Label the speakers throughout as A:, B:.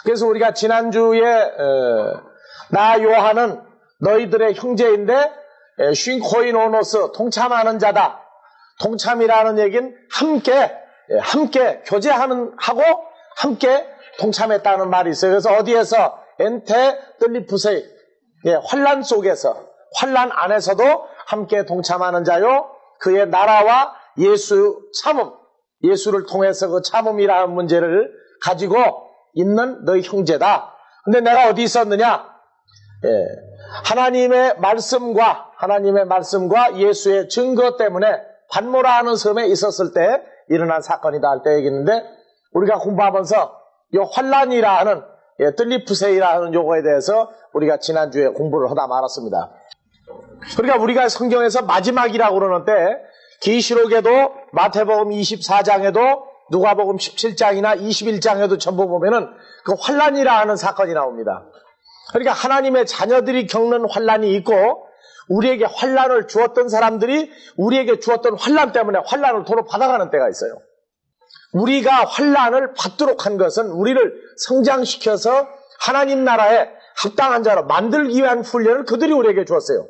A: 그래서 우리가 지난주에 나 요한은 너희들의 형제인데 쉰코이노노스 동참하는 자다. 동참이라는 얘기는 함께 교제하는 하고 함께 동참했다는 말이 있어요. 그래서 어디에서 엔테 뜰리푸세 환란 속에서 환란 안에서도 함께 동참하는 자요 그의 나라와 예수 참음 예수를 통해서 그 참음이라는 문제를 가지고 있는 너희 형제다. 근데 내가 어디 있었느냐? 하나님의 말씀과 예수의 증거 때문에 반모라는 섬에 있었을 때 일어난 사건이다 할 때 얘기했는데 우리가 공부하면서 이 환란이라는 뜰리푸세이라는 요거에 대해서 우리가 지난주에 공부를 하다 말았습니다. 그러니까 우리가 성경에서 마지막이라고 그러는데 계시록에도 마태복음 24장에도 누가복음 17장이나 21장에도 전부 보면은 그 환란이라는 사건이 나옵니다. 그러니까 하나님의 자녀들이 겪는 환란이 있고 우리에게 환란을 주었던 사람들이 우리에게 주었던 환란 때문에 환란을 도로 받아가는 때가 있어요. 우리가 환란을 받도록 한 것은 우리를 성장시켜서 하나님 나라에 합당한 자로 만들기 위한 훈련을 그들이 우리에게 주었어요.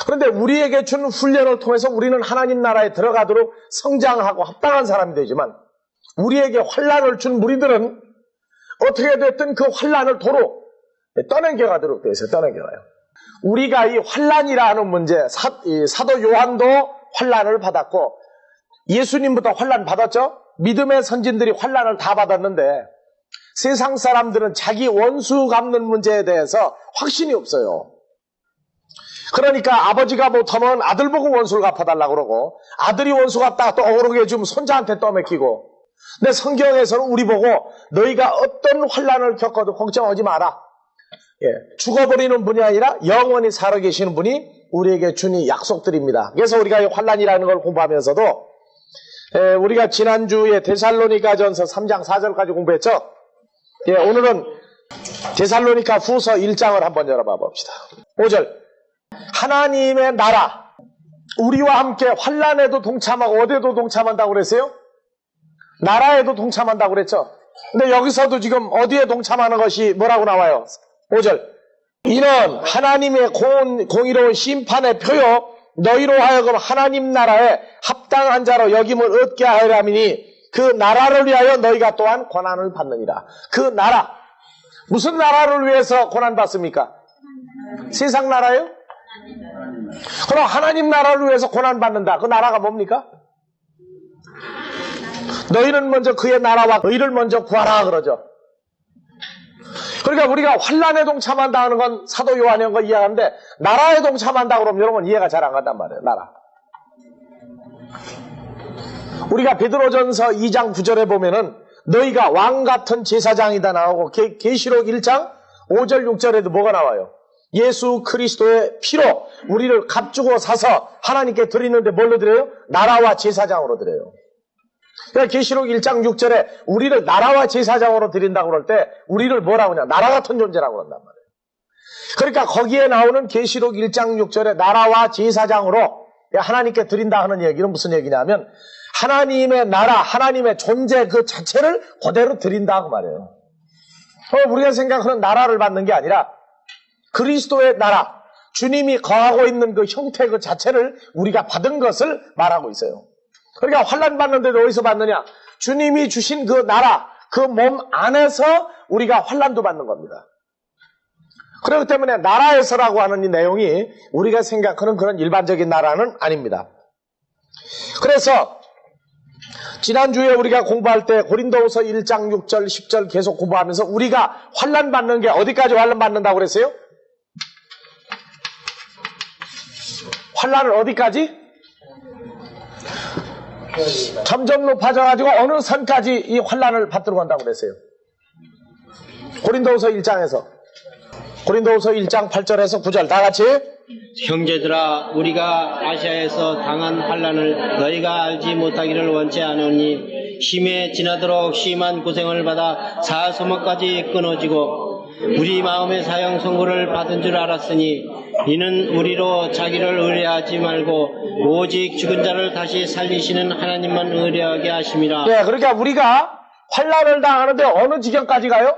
A: 그런데 우리에게 준 훈련을 통해서 우리는 하나님 나라에 들어가도록 성장하고 합당한 사람이 되지만 우리에게 환란을 준 무리들은 어떻게 됐든 그 환란을 도로 떠넘겨가도록 되어 있어요. 떠넘겨가요. 우리가 이 환란이라는 문제, 사도 요한도 환란을 받았고 예수님부터 환란 받았죠? 믿음의 선진들이 환란을 다 받았는데 세상 사람들은 자기 원수 갚는 문제에 대해서 확신이 없어요. 그러니까 아버지가 못하면 아들 보고 원수를 갚아달라고 그러고 아들이 원수 갚다가 또 억울하게 해주면 손자한테 떠맡기고 근데 성경에서는 우리 보고 너희가 어떤 환란을 겪어도 걱정하지 마라. 죽어버리는 분이 아니라 영원히 살아계시는 분이 우리에게 주니 약속드립니다. 그래서 우리가 이 환란이라는 걸 공부하면서도 우리가 지난주에 데살로니가전서 3장 4절까지 공부했죠. 오늘은 데살로니가 후서 1장을 한번 열어봐 봅시다. 5절 하나님의 나라 우리와 함께 환란에도 동참하고 어디에도 동참한다고 그랬어요? 나라에도 동참한다고 그랬죠. 근데 여기서도 지금 어디에 동참하는 것이 뭐라고 나와요? 5절 이는 하나님의 공의로운 심판의 표요 너희로 하여금 하나님 나라에 합당한 자로 여김을 얻게 하려 함이니 그 나라를 위하여 너희가 또한 고난을 받느니라. 그 나라 무슨 나라를 위해서 고난받습니까? 세상 나라요? 그럼 하나님 나라를 위해서 고난받는다. 그 나라가 뭡니까? 너희는 먼저 그의 나라와 의를 먼저 구하라 그러죠. 그러니까 우리가 환란에 동참한다는 건 사도 요한이 한 거 이해하는데 나라에 동참한다 그러면 여러분 이해가 잘 안 간단 말이에요. 나라. 우리가 베드로전서 2장 9절에 보면은 너희가 왕 같은 제사장이다 나오고 계시록 1장 5절 6절에도 뭐가 나와요? 예수 그리스도의 피로 우리를 값주고 사서 하나님께 드리는데 뭘로 드려요? 나라와 제사장으로 드려요. 그러니까 계시록 1장 6절에 우리를 나라와 제사장으로 드린다고 그럴 때 우리를 뭐라고 하냐? 나라 같은 존재라고 그런단 말이에요. 그러니까 거기에 나오는 계시록 1장 6절에 나라와 제사장으로 하나님께 드린다 하는 얘기는 무슨 얘기냐면 하나님의 나라, 하나님의 존재 그 자체를 그대로 드린다 그 말이에요. 우리가 생각하는 나라를 받는 게 아니라 그리스도의 나라, 주님이 거하고 있는 그 형태 그 자체를 우리가 받은 것을 말하고 있어요. 그러니까 환난 받는데도 어디서 받느냐? 주님이 주신 그 나라, 그 몸 안에서 우리가 환난도 받는 겁니다. 그렇기 때문에 나라에서라고 하는 이 내용이 우리가 생각하는 그런 일반적인 나라는 아닙니다. 그래서 지난주에 우리가 공부할 때 고린도후서 1장 6절 10절 계속 공부하면서 우리가 환난 받는 게 어디까지 환난 받는다고 그랬어요? 환난을 어디까지? 점점 높아져가지고 어느 선까지 이 환난을 받도록 한다고 그랬어요. 고린도후서 1장에서 고린도후서 1장 8절에서 9절 다 같이
B: 형제들아 우리가 아시아에서 당한 환난을 너희가 알지 못하기를 원치 않으니 심해 지나도록 심한 고생을 받아 사소목까지 끊어지고 우리 마음의 사형 선고를 받은 줄 알았으니 이는 우리로 자기를 의뢰하지 말고 오직 죽은 자를 다시 살리시는 하나님만 의뢰하게 하심이라.
A: 네, 그러니까 우리가 환난을 당하는데 어느 지경까지 가요?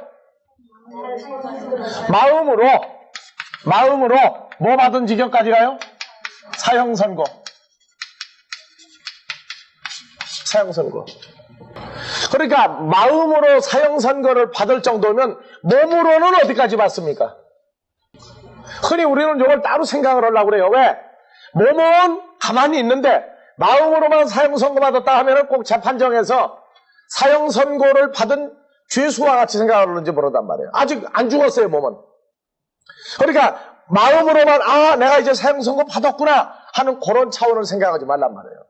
A: 마음으로 뭐 받은 지경까지 가요? 사형선고. 그러니까 마음으로 사형선고를 받을 정도면 몸으로는 어디까지 받습니까? 흔히 우리는 이걸 따로 생각을 하려고 그래요. 왜? 몸은 가만히 있는데 마음으로만 사형선고 받았다 하면 꼭 재판정에서 사형선고를 받은 죄수와 같이 생각을 하는지 모른단 말이에요. 아직 안 죽었어요, 몸은. 그러니까 마음으로만 내가 이제 사형선고 받았구나 하는 그런 차원을 생각하지 말란 말이에요.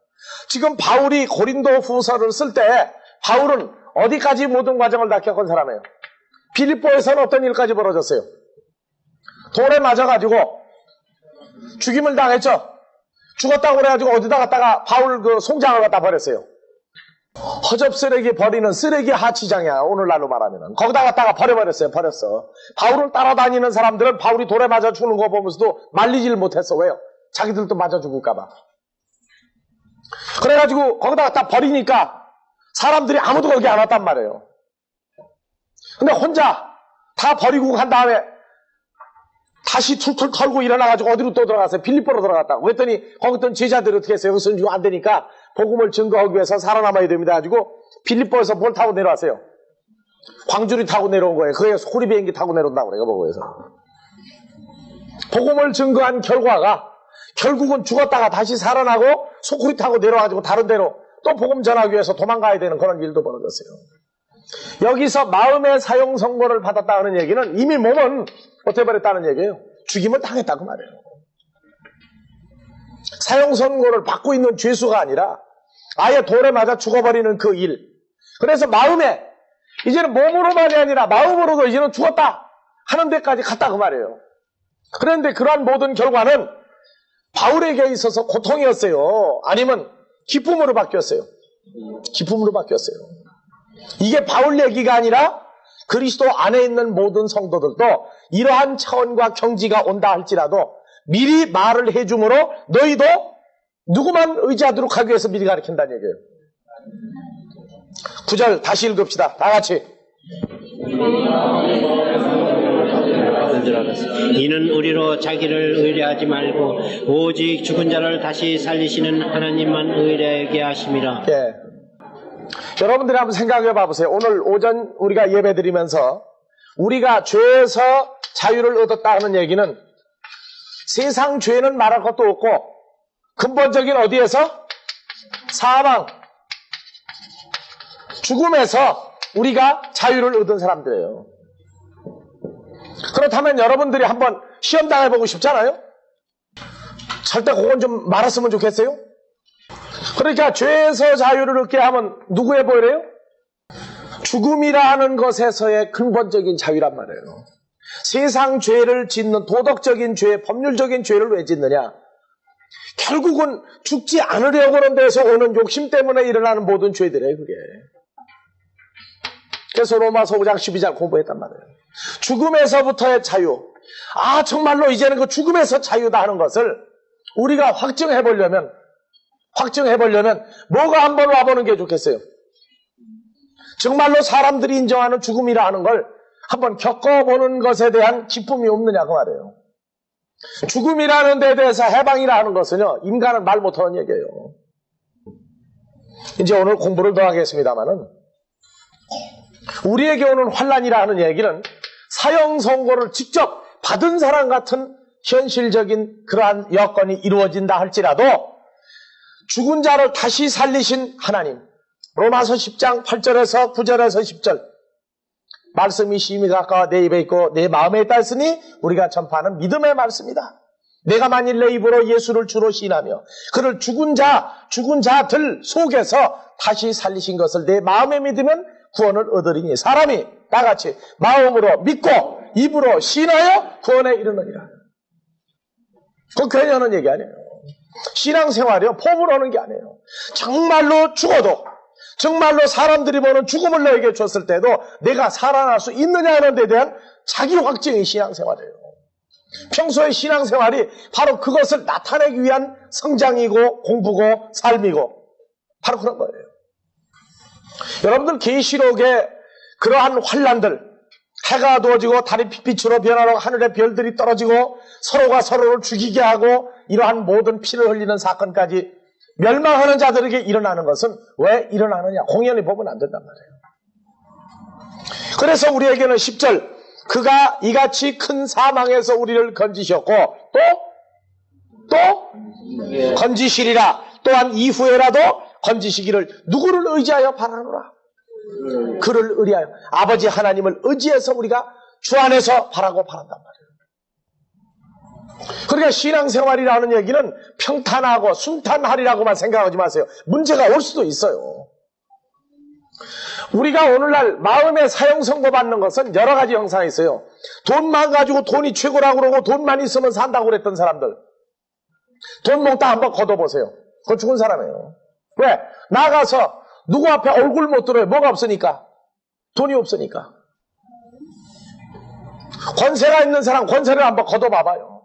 A: 지금 바울이 고린도 후서를 쓸 때 바울은 어디까지 모든 과정을 다 겪은 사람이에요? 빌립보에서는 어떤 일까지 벌어졌어요? 돌에 맞아가지고 죽임을 당했죠. 죽었다고 그래가지고 어디다 갖다가 바울 그 송장을 갖다 버렸어요. 허접 쓰레기 버리는 쓰레기 하치장이야, 오늘날로 말하면은. 거기다 갖다가 버렸어. 바울을 따라다니는 사람들은 바울이 돌에 맞아 죽는 거 보면서도 말리질 못했어. 왜요? 자기들도 맞아 죽을까봐. 그래가지고 거기다 갖다 버리니까 사람들이 아무도 거기 안 왔단 말이에요. 근데 혼자 다 버리고 간 다음에 다시 툴툴 털고 일어나가지고 어디로 또 들어갔어요? 빌립보로 들어갔다고. 그랬더니 거기 있던 제자들이 어떻게 했어요? 여기서는 지금 안 되니까 복음을 증거하기 위해서 살아남아야 됩니다. 가지고 빌립보에서 뭘 타고 내려왔어요? 광주리 타고 내려온 거예요. 거기에서 호리 비행기 타고 내려온다고 그래요. 거기에서. 복음을 증거한 결과가 결국은 죽었다가 다시 살아나고 소쿠리 타고 내려와가지고 다른 데로 또 복음 전하기 위해서 도망가야 되는 그런 일도 벌어졌어요. 여기서 마음의 사형 선고를 받았다는 얘기는 이미 몸은 어떻게 버렸다는 얘기예요? 죽임을 당했다고 말해요. 사형 선고를 받고 있는 죄수가 아니라 아예 돌에 맞아 죽어버리는 그 일. 그래서 마음에 이제는 몸으로만이 아니라 마음으로도 이제는 죽었다 하는 데까지 갔다 그 말이에요. 그런데 그러한 모든 결과는 바울에게 있어서 고통이었어요? 아니면 기쁨으로 바뀌었어요? 기쁨으로 바뀌었어요. 이게 바울 얘기가 아니라 그리스도 안에 있는 모든 성도들도 이러한 차원과 경지가 온다 할지라도 미리 말을 해줌으로 너희도 누구만 의지하도록 하기 위해서 미리 가르친다는 얘기예요. 9절 다시 읽읍시다. 다 같이.
B: 이는 우리로 자기를 의뢰하지 말고 오직 죽은 자를 다시 살리시는 하나님만 의뢰하게 하심이라.
A: 예. 여러분들이 한번 생각해 봐보세요. 오늘 오전 우리가 예배 드리면서 우리가 죄에서 자유를 얻었다 하는 얘기는 세상 죄는 말할 것도 없고 근본적인 어디에서? 사망, 죽음에서 우리가 자유를 얻은 사람들이에요. 그렇다면 여러분들이 한번 시험 당해보고 싶잖아요? 절대 그건 좀 말았으면 좋겠어요? 그러니까 죄에서 자유를 얻게 하면 누구의 보이래요? 죽음이라 하는 것에서의 근본적인 자유란 말이에요. 세상 죄를 짓는 도덕적인 죄, 법률적인 죄를 왜 짓느냐? 결국은 죽지 않으려고 하는 데서 오는 욕심 때문에 일어나는 모든 죄들이에요, 그게. 그래서 로마서 5장 12장 공부했단 말이에요. 죽음에서부터의 자유. 정말로 이제는 그 죽음에서 자유다 하는 것을 우리가 확증해 보려면 뭐가 한번 와보는 게 좋겠어요? 정말로 사람들이 인정하는 죽음이라 하는 걸 한번 겪어보는 것에 대한 기쁨이 없느냐고 말이에요. 죽음이라는 데 대해서 해방이라 하는 것은요, 인간은 말 못하는 얘기예요. 이제 오늘 공부를 더 하겠습니다만은 우리에게 오는 환난이라 하는 얘기는 사형 선고를 직접 받은 사람 같은 현실적인 그러한 여건이 이루어진다 할지라도 죽은 자를 다시 살리신 하나님, 로마서 10장 8절에서 9절에서 10절 말씀이 심히 가까워 내 입에 있고 내 마음에 있다 했으니 우리가 전파하는 믿음의 말씀이다. 내가 만일 내 입으로 예수를 주로 시인하며 그를 죽은 자들 속에서 다시 살리신 것을 내 마음에 믿으면 구원을 얻으리니 사람이 다같이 마음으로 믿고 입으로 시인하여 구원에 이르느니라. 그건 괜히 하는 얘기 아니에요. 신앙생활이요, 폼으로 하는 게 아니에요. 정말로 죽어도, 정말로 사람들이 보는 죽음을 너에게 줬을 때도 내가 살아날 수 있느냐 하는 데 대한 자기 확증이 신앙생활이에요. 평소의 신앙생활이 바로 그것을 나타내기 위한 성장이고 공부고 삶이고 바로 그런 거예요. 여러분들 계시록에 그러한 환난들, 해가 어두워지고 달이 핏빛으로 변하고 하늘의 별들이 떨어지고 서로가 서로를 죽이게 하고 이러한 모든 피를 흘리는 사건까지 멸망하는 자들에게 일어나는 것은 왜 일어나느냐? 공연히 보면 안 된단 말이에요. 그래서 우리에게는 10절, 그가 이같이 큰 사망에서 우리를 건지셨고 또 건지시리라. 또한 이후에라도 건지시기를 누구를 의지하여 바라노라? 그를 의리하여 아버지 하나님을 의지해서 우리가 주 안에서 바라고 바란단 말이에요. 그러니까 신앙생활이라는 얘기는 평탄하고 순탄하리라고만 생각하지 마세요. 문제가 올 수도 있어요. 우리가 오늘날 마음의 사형 선고받는 것은 여러 가지 형상이 있어요. 돈만 가지고 돈이 최고라고 그러고 돈만 있으면 산다고 그랬던 사람들, 돈 몽땅 한번 걷어보세요. 그거 죽은 사람이에요. 왜? 나가서 누구 앞에 얼굴 못 들어요. 뭐가 없으니까. 돈이 없으니까. 권세가 있는 사람 권세를 한번 걷어봐봐요.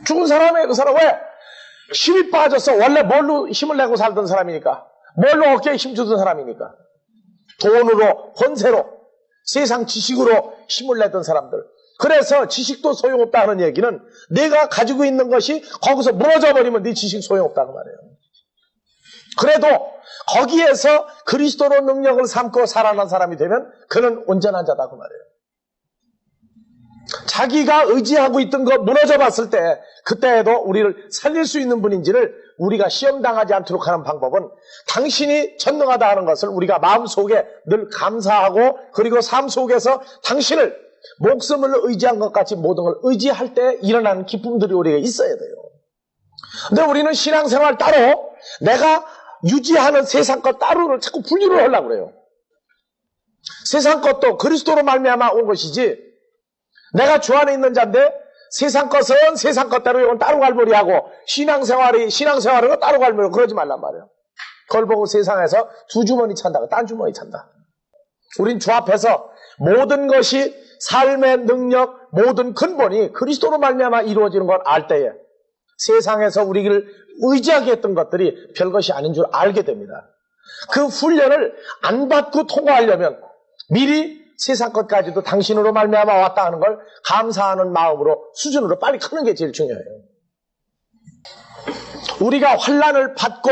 A: 죽은 사람이에요. 그 사람 왜? 힘이 빠졌어. 원래 뭘로 힘을 내고 살던 사람이니까. 뭘로 어깨에 힘주던 사람이니까. 돈으로, 권세로, 세상 지식으로 힘을 내던 사람들. 그래서 지식도 소용없다 하는 얘기는 내가 가지고 있는 것이 거기서 무너져 버리면 네 지식 소용없다고 말해요. 그래도 거기에서 그리스도로 능력을 삼고 살아난 사람이 되면 그는 온전한 자다고 말해요. 자기가 의지하고 있던 거 무너져 봤을 때 그때에도 우리를 살릴 수 있는 분인지를 우리가 시험당하지 않도록 하는 방법은 당신이 전능하다 하는 것을 우리가 마음속에 늘 감사하고 그리고 삶 속에서 당신을 목숨을 의지한 것 같이 모든 걸 의지할 때 일어나는 기쁨들이 우리에게 있어야 돼요. 근데 우리는 신앙생활 따로 내가 유지하는 세상 것 따로를 자꾸 분류를 하려고 그래요. 세상 것도 그리스도로 말미암아 온 것이지 내가 주 안에 있는 자인데 세상 것은 세상 것대로 이건 따로 갈무리하고 신앙생활은 따로 갈무리하고 그러지 말란 말이에요. 그걸 보고 세상에서 두 주머니 찬다고 딴 주머니 찬다. 우린 주 앞에서 모든 것이 삶의 능력 모든 근본이 그리스도로 말미암아 이루어지는 걸 알 때에 세상에서 우리를 의지하게 했던 것들이 별것이 아닌 줄 알게 됩니다. 그 훈련을 안 받고 통과하려면 미리 세상 것까지도 당신으로 말미암아 왔다 하는 걸 감사하는 마음으로 수준으로 빨리 크는 게 제일 중요해요. 우리가 환난을 받고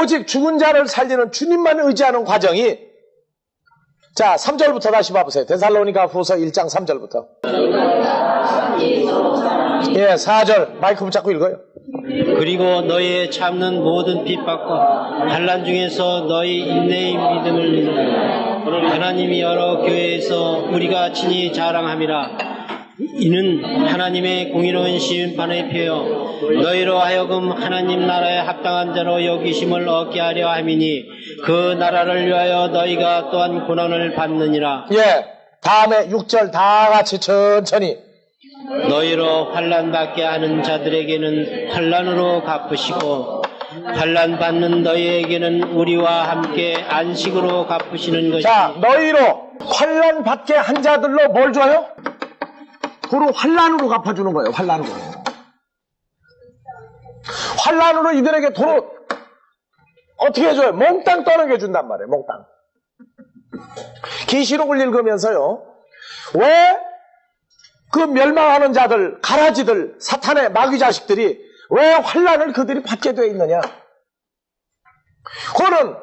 A: 오직 죽은 자를 살리는 주님만 의지하는 과정이 자 3절부터 다시 봐보세요. 데살로니가 후서 1장 3절부터. 예, 4절 마이크 붙잡고 읽어요.
B: 그리고 너희의 참는 모든 핍박과 환난 중에서 너희 인내의 믿음을 하나님이 여러 교회에서 우리가 친히 자랑함이라. 이는 하나님의 공의로운 심판의 표요 너희로 하여금 하나님 나라에 합당한 자로 여기심을 얻게 하려 함이니 그 나라를 위하여 너희가 또한 고난을 받느니라.
A: 예, 다음에 6절 다 같이 천천히.
B: 너희로 환난 받게 하는 자들에게는 환난으로 갚으시고 환난 받는 너희에게는 우리와 함께 안식으로 갚으시는 것이니.
A: 자, 너희로 환난 받게 한 자들로 뭘 줘요? 도로 환난으로 갚아주는 거예요. 환난으로. 환난으로 이들에게 도로 어떻게 해줘요? 몽땅 떠넘겨 준단 말이에요. 몽땅. 계시록을 읽으면서요. 왜 그 멸망하는 자들, 가라지들, 사탄의 마귀 자식들이 왜 환난을 그들이 받게 되어 있느냐? 그거는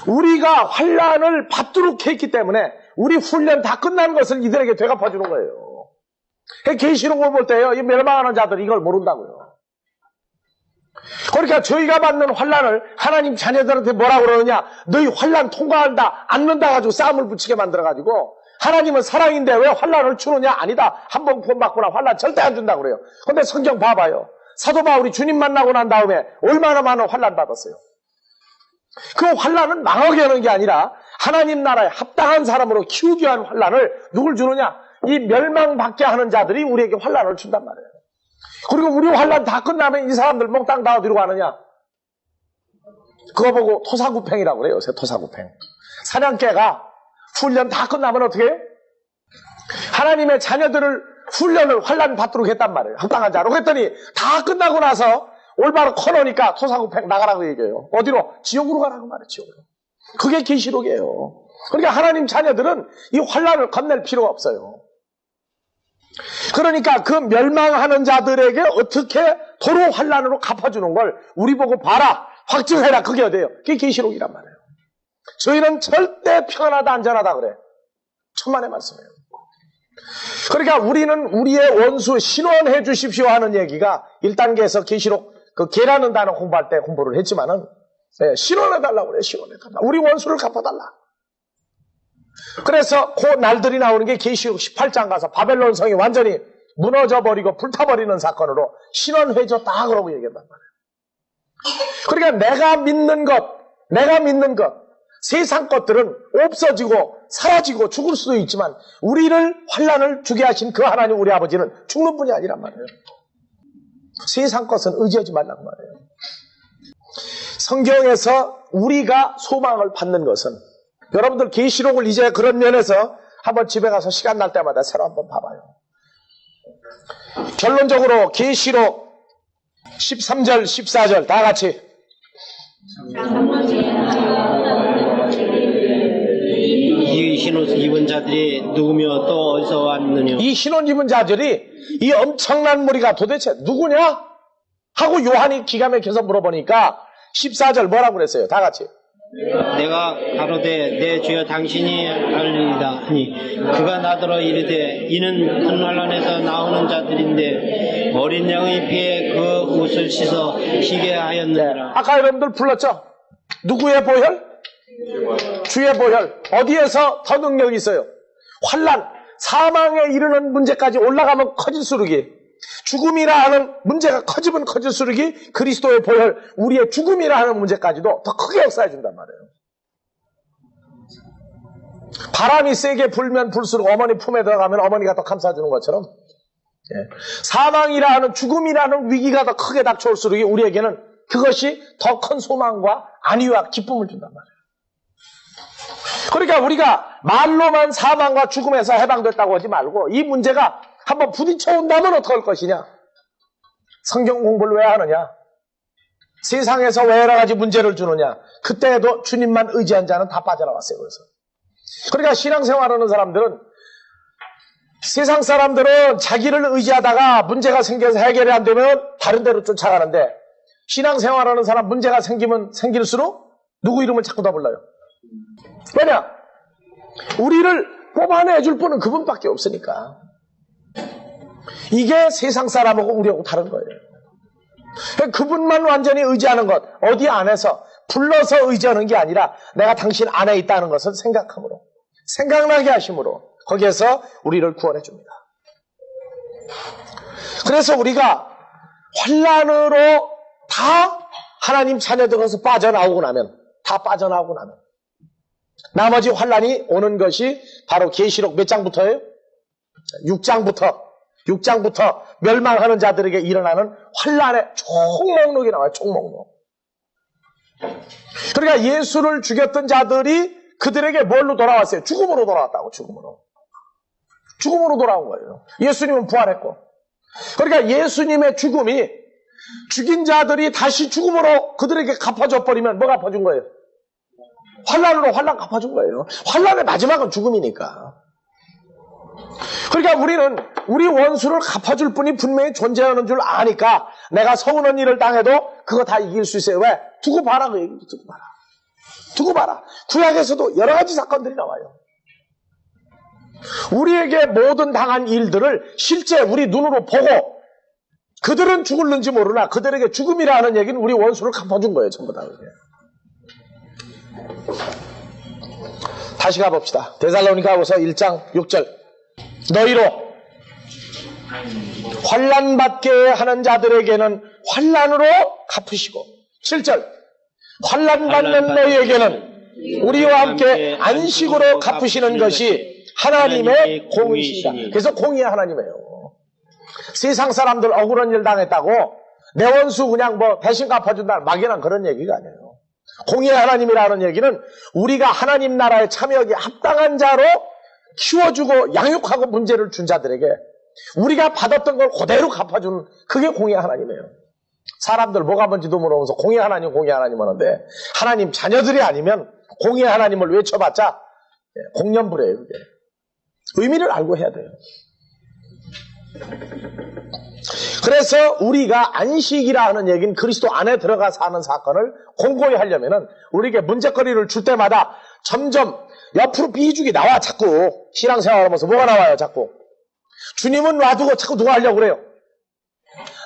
A: 우리가 환난을 받도록 했기 때문에 우리 훈련 다 끝난 것을 이들에게 되갚아주는 거예요. 계시록을 볼 때요, 이 멸망하는 자들이 이걸 모른다고요. 그러니까 저희가 받는 환난을 하나님 자녀들한테 뭐라고 그러느냐? 너희 환난 통과한다, 않는다 가지고 싸움을 붙이게 만들어가지고 하나님은 사랑인데 왜 환난을 주느냐? 아니다. 한 번 구원받거나 환난 절대 안 준다고 그래요. 근데 성경 봐봐요. 사도 바울이 주님 만나고 난 다음에 얼마나 많은 환난 받았어요. 그 환난은 망하게 하는 게 아니라 하나님 나라에 합당한 사람으로 키우기 위한 환난을 누굴 주느냐? 이 멸망받게 하는 자들이 우리에게 환난을 준단 말이에요. 그리고 우리 환난 다 끝나면 이 사람들 몽땅 다 어디로 가느냐? 그거 보고 토사구팽이라고 그래요. 요새 토사구팽. 사냥개가 훈련 다 끝나면 어떻게 해요? 하나님의 자녀들을 훈련을 환난 받도록 했단 말이에요. 합당한 자로. 그랬더니 다 끝나고 나서 올바로 커놓으니까 토사구팽 나가라고 얘기해요. 어디로? 지옥으로 가라고 말해요. 지옥으로. 그게 계시록이에요. 그러니까 하나님 자녀들은 이 환난을 겁낼 필요가 없어요. 그러니까 그 멸망하는 자들에게 어떻게 도로 환난으로 갚아주는 걸 우리 보고 봐라, 확증해라, 그게 어때요? 그게 계시록이란 말이에요. 저희는 절대 평안하다 안전하다 그래. 천만의 말씀이에요. 그러니까 우리는 우리의 원수 신원해 주십시오 하는 얘기가 1단계에서 계시록 그 계라는 단어 공부할 때 공부를 했지만은 신원해달라고 그래요. 신원해달라. 우리 원수를 갚아달라. 그래서 그 날들이 나오는 게 계시록 18장 가서 바벨론 성이 완전히 무너져버리고 불타버리는 사건으로 신원해줬다 그러고 얘기한단 말이에요. 그러니까 내가 믿는 것 세상 것들은 없어지고 사라지고 죽을 수도 있지만 우리를 환난을 주게 하신 그 하나님 우리 아버지는 죽는 분이 아니란 말이에요. 세상 것은 의지하지 말라고 말해요. 성경에서 우리가 소망을 받는 것은 여러분들 계시록을 이제 그런 면에서 한번 집에 가서 시간 날 때마다 새로 한번 봐봐요. 결론적으로 계시록 13절 14절 다 같이
B: 이 흰옷 입은 자들이 누구며 또 어디서 왔느냐.
A: 이 흰옷 입은 자들이 이 엄청난 무리가 도대체 누구냐? 하고 요한이 기가 막혀서 물어보니까 14절 뭐라고 그랬어요? 다 같이
B: 내가 가로되 내 주여 당신이 알리이다 하니 그가 나더러 이르되 이는 큰 환난에서 나오는 자들인데 어린 양의 피에 그 옷을 씻어 희게 하였느니라.
A: 아까 여러분들 불렀죠? 누구의 보혈? 주의 보혈. 어디에서 더 능력이 있어요? 환난, 사망에 이르는 문제까지 올라가면 커질수록이 죽음이라 하는 문제가 커지면 커질수록이 그리스도의 보혈, 우리의 죽음이라 하는 문제까지도 더 크게 역사해 준단 말이에요. 바람이 세게 불면 불수록 어머니 품에 들어가면 어머니가 더 감싸주는 것처럼 사망이라 하는 죽음이라는 위기가 더 크게 닥쳐올수록 우리에게는 그것이 더 큰 소망과 안위와 기쁨을 준단 말이에요. 그러니까 우리가 말로만 사망과 죽음에서 해방됐다고 하지 말고 이 문제가 한번 부딪혀 온다면 어떻게 할 것이냐? 성경 공부를 왜 하느냐? 세상에서 왜 여러 가지 문제를 주느냐? 그때에도 주님만 의지한 자는 다 빠져나왔어요. 그래서 그러니까 신앙생활하는 사람들은 세상 사람들은 자기를 의지하다가 문제가 생겨서 해결이 안 되면 다른 데로 쫓아가는데 신앙생활하는 사람 문제가 생기면 생길수록 누구 이름을 자꾸 다 불러요. 왜냐? 우리를 뽑아내줄 분은 그분밖에 없으니까. 이게 세상 사람하고 우리하고 다른 거예요. 그분만 완전히 의지하는 것, 어디 안에서 불러서 의지하는 게 아니라 내가 당신 안에 있다는 것을 생각함으로, 생각나게 하심으로 거기에서 우리를 구원해 줍니다. 그래서 우리가 환난으로 다 하나님 자녀들에서 빠져나오고 나면, 다 빠져나오고 나면 나머지 환난이 오는 것이 바로 계시록 몇 장부터예요? 6장부터 멸망하는 자들에게 일어나는 환난의 총목록이 나와요. 총목록. 그러니까 예수를 죽였던 자들이 그들에게 뭘로 돌아왔어요? 죽음으로 돌아왔다고. 죽음으로 돌아온 거예요. 예수님은 부활했고. 그러니까 예수님의 죽음이 죽인 자들이 다시 죽음으로 그들에게 갚아줘 버리면 뭐 갚아준 거예요? 환난으로 환난 갚아준 거예요. 환난의 마지막은 죽음이니까. 그러니까 우리는 우리 원수를 갚아줄 분이 분명히 존재하는 줄 아니까 내가 서운한 일을 당해도 그거 다 이길 수 있어요. 왜? 두고 봐라. 그 얘기죠. 두고 봐라. 구약에서도 여러 가지 사건들이 나와요. 우리에게 모든 당한 일들을 실제 우리 눈으로 보고 그들은 죽을는지 모르나 그들에게 죽음이라 하는 얘기는 우리 원수를 갚아준 거예요. 전부 다. 다시 가봅시다. 데살로니가후서 1장 6절. 너희로 환난받게 하는 자들에게는 환난으로 갚으시고 7절. 환난받는 너희에게는 우리와 함께 안식으로 갚으시는 것이 하나님의 공의시다. 그래서 공의의 하나님이에요. 세상 사람들 억울한 일 당했다고 내 원수 그냥 뭐 대신 갚아준다 막연한 그런 얘기가 아니에요. 공의의 하나님이라는 얘기는 우리가 하나님 나라에 참여하기에 합당한 자로 키워주고 양육하고 문제를 준 자들에게 우리가 받았던 걸 그대로 갚아주는 그게 공의의 하나님이에요. 사람들 뭐가 뭔지도 모르면서 공의의 하나님 하는데 하나님 자녀들이 아니면 공의 하나님을 외쳐봤자 공연불해요. 그게. 의미를 알고 해야 돼요. 그래서 우리가 안식이라 하는 얘기는 그리스도 안에 들어가 사는 사건을 공고히 하려면은 우리에게 문제거리를 줄 때마다 점점 옆으로 비죽이 나와. 자꾸 신앙생활 하면서 뭐가 나와요? 자꾸 주님은 놔두고 자꾸 누가 하려고 그래요?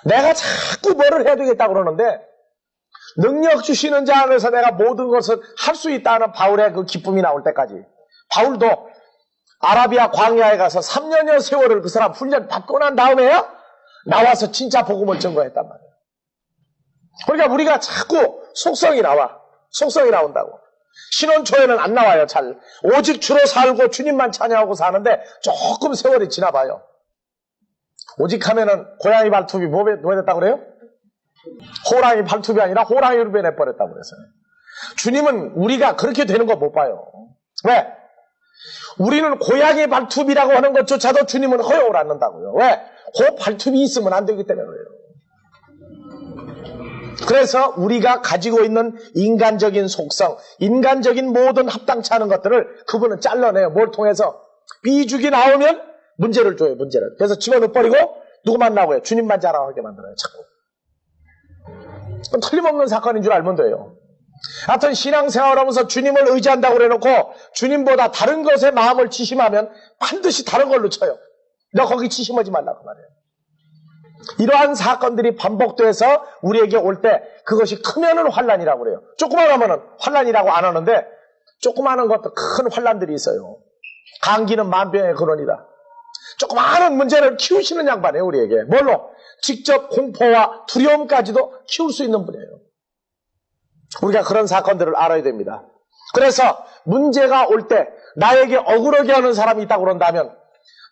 A: 내가 자꾸 뭐를 해야 되겠다고 그러는데 능력 주시는 자 안에서 내가 모든 것을 할 수 있다는 바울의 그 기쁨이 나올 때까지. 바울도 아라비아 광야에 가서 3년여 세월을 그 사람 훈련 받고 난 다음에야 나와서 진짜 복음을 증거했단 말이에요. 그러니까 우리가 자꾸 속성이 나와. 속성이 나온다고. 신혼 초에는 안 나와요. 잘. 오직 주로 살고 주님만 찬양하고 사는데 조금 세월이 지나봐요. 오직 하면은 고양이 발톱이 뭐 됐다고 그래요? 호랑이 발톱이 아니라 호랑이로 변해버렸다고 그랬어요. 주님은 우리가 그렇게 되는 거 못 봐요. 왜? 우리는 고양이 발톱이라고 하는 것조차도 주님은 허용을 안 한다고요. 왜? 그 발톱이 있으면 안 되기 때문에 그래요. 그래서 우리가 가지고 있는 인간적인 속성, 인간적인 모든 합당치 않은 것들을 그분은 잘라내요. 뭘 통해서? 비죽이 나오면 문제를 줘요. 문제를. 그래서 집어넣어버리고 누구만 나오고요. 주님만 자랑하게 만들어요. 자꾸. 그건 틀림없는 사건인 줄 알면 돼요. 하여튼 신앙생활하면서 주님을 의지한다고 그래놓고 주님보다 다른 것에 마음을 치심하면 반드시 다른 걸로 쳐요. 너 거기 치심하지 말라 그 말이에요. 이러한 사건들이 반복돼서 우리에게 올 때 그것이 크면은 환난이라고 그래요. 조그만 하면은 환난이라고 안 하는데 조그마한 것도 큰 환난들이 있어요. 감기는 만병의 근원이다. 조그마한 문제를 키우시는 양반이에요. 우리에게. 뭘로? 직접 공포와 두려움까지도 키울 수 있는 분이에요. 우리가 그런 사건들을 알아야 됩니다. 그래서 문제가 올 때 나에게 억울하게 하는 사람이 있다고 그런다면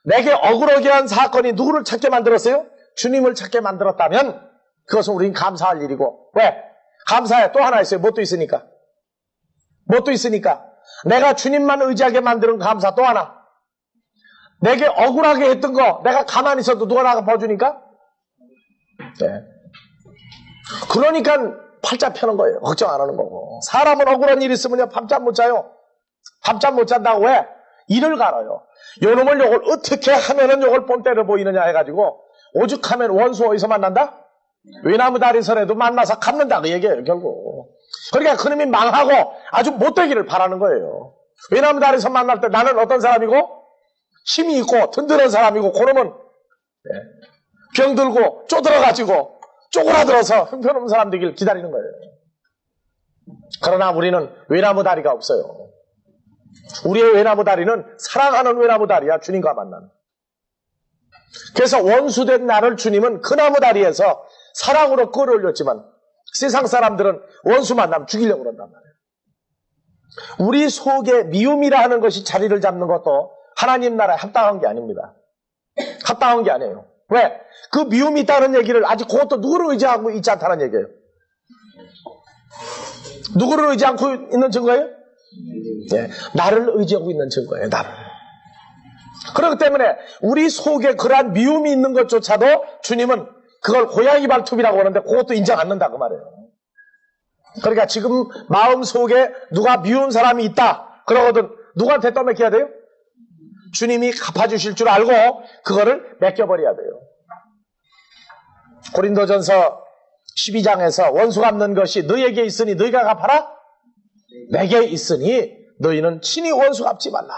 A: 내게 억울하게 한 사건이 누구를 찾게 만들었어요? 주님을 찾게 만들었다면 그것은 우리는 감사할 일이고. 왜? 감사해. 또 하나 있어요. 뭣도 있으니까. 뭣도 있으니까. 내가 주님만 의지하게 만드는 감사 또 하나. 내게 억울하게 했던 거 내가 가만히 있어도 누가 나가 봐주니까? 네. 그러니까 팔자 펴는 거예요. 걱정 안 하는 거고. 사람은 억울한 일이 있으면 밤잠 못 자요. 밤잠 못 잔다고 왜? 일을 갈아요. 요놈을 요걸 어떻게 하면은 요걸 뽐때려 보이느냐 해가지고 오죽하면 원수 어디서 만난다? 외나무 다리선에도 만나서 갚는다 그 얘기예요. 결국. 그러니까 그놈이 망하고 아주 못되기를 바라는 거예요. 외나무 다리선 만날 때 나는 어떤 사람이고 힘이 있고 든든한 사람이고 그놈은 병들고 쪼들어가지고 쪼그라들어서 형편없는 사람 되길 기다리는 거예요. 그러나 우리는 외나무 다리가 없어요. 우리의 외나무 다리는 사랑하는 외나무 다리야. 주님과 만나는. 그래서 원수된 나를 주님은 그 나무 다리에서 사랑으로 끌어올렸지만 세상 사람들은 원수 만나면 죽이려고 그런단 말이에요. 우리 속에 미움이라 하는 것이 자리를 잡는 것도 하나님 나라에 합당한 게 아닙니다. 합당한 게 아니에요. 왜? 그 미움이 있다는 얘기를 아직 그것도 누구를 의지하고 있지 않다는 얘기예요. 누구를 의지 않고 있는 증거예요? 네, 나를 의지하고 있는 증거예요. 나를. 그렇기 때문에 우리 속에 그러한 미움이 있는 것조차도 주님은 그걸 고양이 발톱이라고 하는데 그것도 인정 안 한다 그 말이에요. 그러니까 지금 마음 속에 누가 미운 사람이 있다 그러거든 누구한테 떠맡겨야 돼요? 주님이 갚아주실 줄 알고 그거를 맡겨버려야 돼요. 고린도전서 12장에서 원수 갚는 것이 너희에게 있으니 너희가 갚아라? 내게 있으니 너희는 친히 원수 갚지 말라.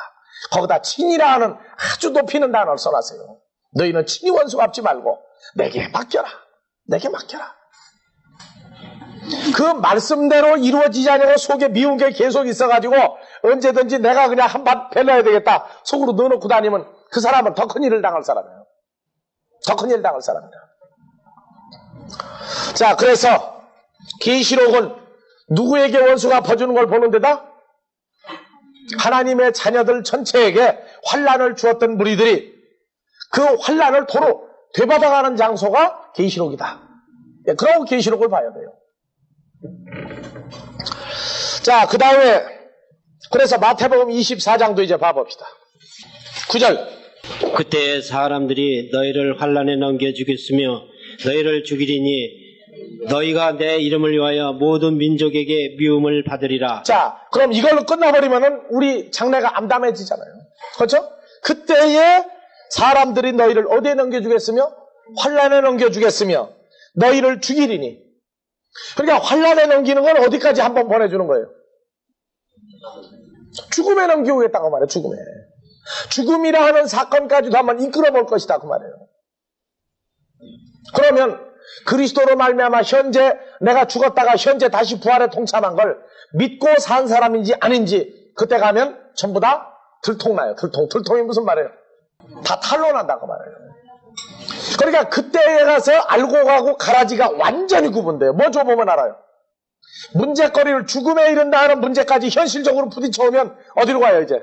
A: 거기다 친이라 하는 아주 높이는 단어를 써놨어요. 너희는 친히 원수 갚지 말고 내게 맡겨라. 내게 맡겨라. 그 말씀대로 이루어지지 않고 속에 미운 게 계속 있어가지고 언제든지 내가 그냥 한번 벨러야 되겠다 속으로 넣어놓고 다니면 그 사람은 더 큰 일을 당할 사람이에요. 더 큰 일을 당할 사람이다. 자, 그래서 계시록은 누구에게 원수가 갚아주는 걸 보는 데다 하나님의 자녀들 전체에게 환난을 주었던 무리들이 그 환난을 도로 되받아가는 장소가 계시록이다. 그러고 계시록을 봐야 돼요. 자, 그 다음에 그래서 마태복음 24장도 이제 봐봅시다. 9절.
B: 그때 사람들이 너희를 환난에 넘겨주겠으며 너희를 죽이리니 너희가 내 이름을 위하여 모든 민족에게 미움을 받으리라.
A: 자, 그럼 이걸로 끝나버리면은 우리 장래가 암담해지잖아요. 그렇죠? 그때에 사람들이 너희를 어디에 넘겨주겠으며 환란에 넘겨주겠으며 너희를 죽이리니. 그러니까 환란에 넘기는 건 어디까지 한번 보내주는 거예요? 죽음에 넘기겠다고 말해요. 죽음에. 죽음이라 하는 사건까지도 한번 이끌어 볼 것이다 그 말이에요. 그러면 그리스도로 말미암아 현재 내가 죽었다가 현재 다시 부활에 동참한 걸 믿고 산 사람인지 아닌지 그때 가면 전부 다 들통나요. 들통이 무슨 말이에요? 다 탄로난다고 말해요. 그러니까 그때에 가서 알고 가고 가라지가 완전히 구분돼요. 먼저 보면 알아요. 문제거리를 죽음에 이른다 하는 문제까지 현실적으로 부딪혀오면 어디로 가요 이제?